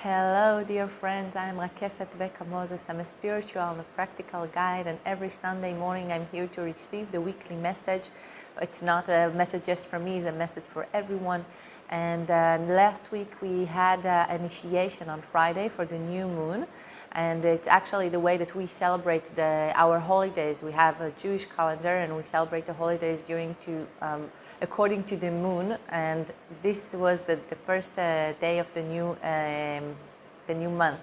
Hello, dear friends. I'm Rakefet Becca Moses. I'm a spiritual and a practical guide, and every Sunday morning I'm here to receive the weekly message. It's not a message just for me, it's a message for everyone. And last week we had initiation on Friday for the new moon, and it's actually the way that we celebrate our holidays. We have a Jewish calendar, and we celebrate the holidays according to the moon, and this was the first day of the new month,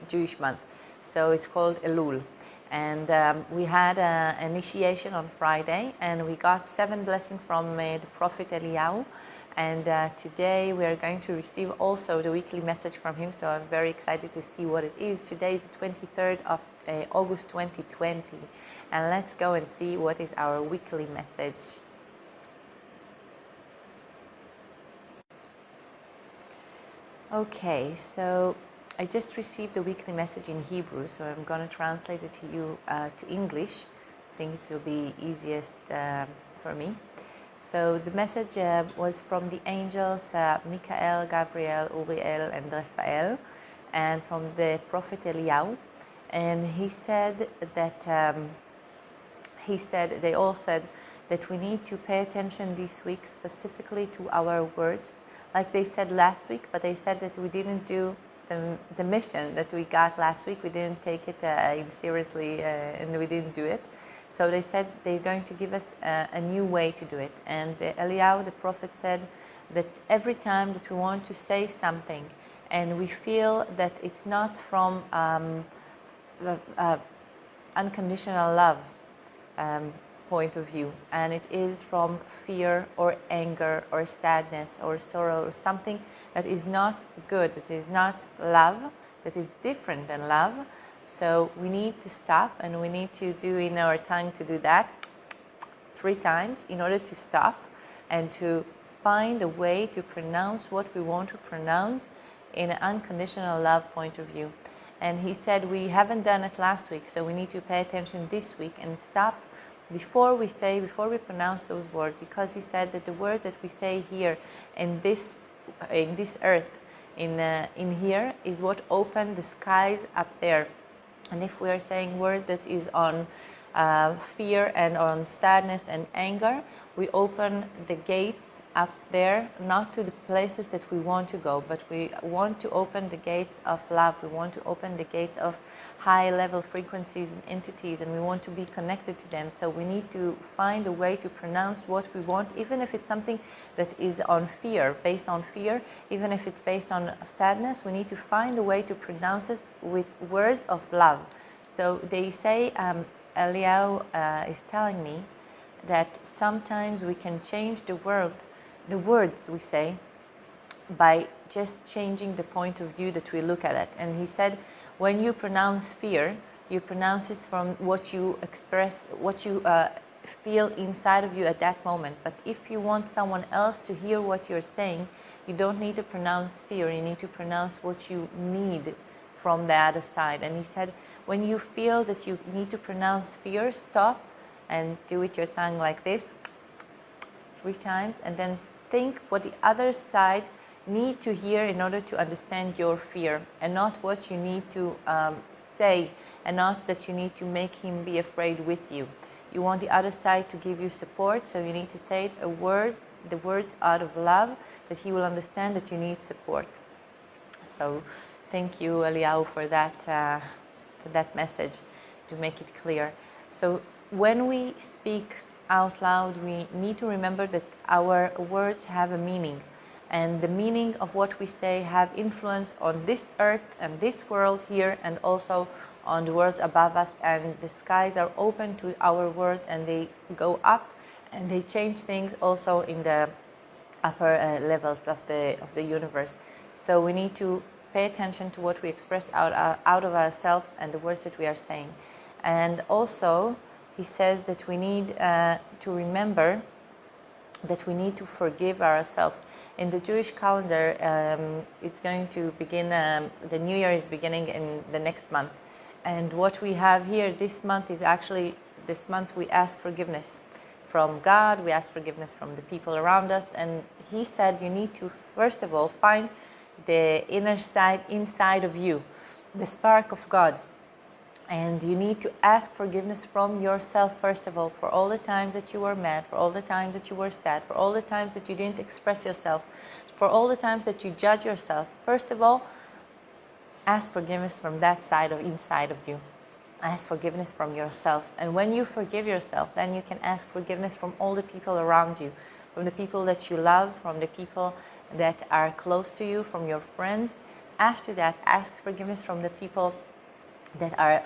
Jewish month. So it's called Elul. And we had an initiation on Friday, and we got 7 blessings from the Prophet Eliyahu. And today we are going to receive also the weekly message from him, so I'm very excited to see what it is. Today is the 23rd of August 2020, and let's go and see what is our weekly message. Okay, so I just received the weekly message in Hebrew, so I'm going to translate it to you to English. I think it will be easiest for me. So the message was from the angels Michael, Gabriel, Uriel, and Raphael, and from the Prophet Eliyahu. And he said that they all said that we need to pay attention this week specifically to our words, like they said last week, but they said that we didn't do the mission that we got last week. We didn't take it seriously, and we didn't do it. So they said they're going to give us a new way to do it. And Eliyahu, the prophet, said that every time that we want to say something and we feel that it's not from unconditional love point of view, and it is from fear or anger or sadness or sorrow or something that is not good, that is not love, that is different than love. So we need to stop, and we need to do in our tongue to do that 3 times in order to stop and to find a way to pronounce what we want to pronounce in an unconditional love point of view. And he said we haven't done it last week, so we need to pay attention this week and stop before we pronounce those words, because he said that the words that we say here in this earth, in here, is what opened the skies up there. And if we are saying word that is on fear and on sadness and anger, we open the gates up there, not to the places that we want to go, but we want to open the gates of love. We want to open the gates of high level frequencies and entities, and we want to be connected to them. So we need to find a way to pronounce what we want, even if it's something that is on fear, based on fear, even if it's based on sadness. We need to find a way to pronounce it with words of love. So they say, Eliyahu is telling me that sometimes we can change the words we say, by just changing the point of view that we look at it. And he said, when you pronounce fear, you pronounce it from what you express, what you feel inside of you at that moment. But if you want someone else to hear what you're saying, you don't need to pronounce fear. You need to pronounce what you need from the other side. And he said, when you feel that you need to pronounce fear, stop and do it your tongue like this 3 times, and then think what the other side need to hear in order to understand your fear, and not what you need to say, and not that you need to make him be afraid with you. You want the other side to give you support, so you need to say the words out of love, that he will understand that you need support. So thank you, Eliyahu, for that message, to make it clear. So when we speak out loud, we need to remember that our words have a meaning, and the meaning of what we say have influence on this earth and this world here, and also on the worlds above us. And the skies are open to our words, and they go up and they change things also in the upper levels of the universe. So we need to pay attention to what we express out of ourselves and the words that we are saying. And also he says that we need to remember that we need to forgive ourselves. In the Jewish calendar, it's going to begin, the New Year is beginning in the next month. And what we have here this month is actually, this month we ask forgiveness from God, we ask forgiveness from the people around us. And he said you need to, first of all, find the inner side, inside of you, the spark of God. And you need to ask forgiveness from yourself, first of all, for all the times that you were mad, for all the times that you were sad, for all the times that you didn't express yourself, for all the times that you judge yourself. First of all, ask forgiveness from that side of inside of you. Ask forgiveness from yourself. And when you forgive yourself, then you can ask forgiveness from all the people around you, from the people that you love, from the people that are close to you, from your friends. After that, ask forgiveness from the people that are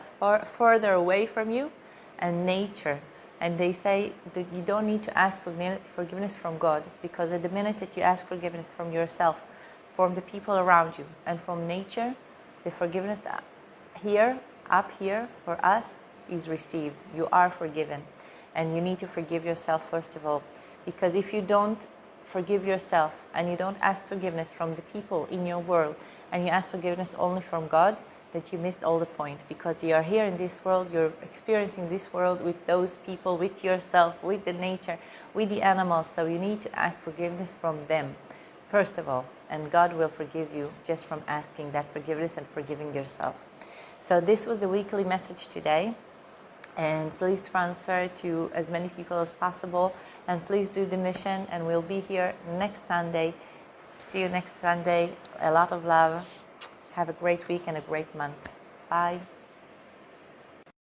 further away from you, and nature. And they say that you don't need to ask forgiveness from God, because at the minute that you ask forgiveness from yourself, from the people around you, and from nature, the forgiveness here, up here, for us, is received. You are forgiven. And you need to forgive yourself first of all, because if you don't forgive yourself and you don't ask forgiveness from the people in your world, and you ask forgiveness only from God, that you missed all the point, because you are here in this world, you're experiencing this world with those people, with yourself, with the nature, with the animals. So you need to ask forgiveness from them first of all, and God will forgive you just from asking that forgiveness and forgiving yourself. So this was the weekly message today, and please transfer to as many people as possible, and please do the mission, and we'll be here next Sunday. See you next Sunday. A lot of love. Have a great week and a great month. Bye.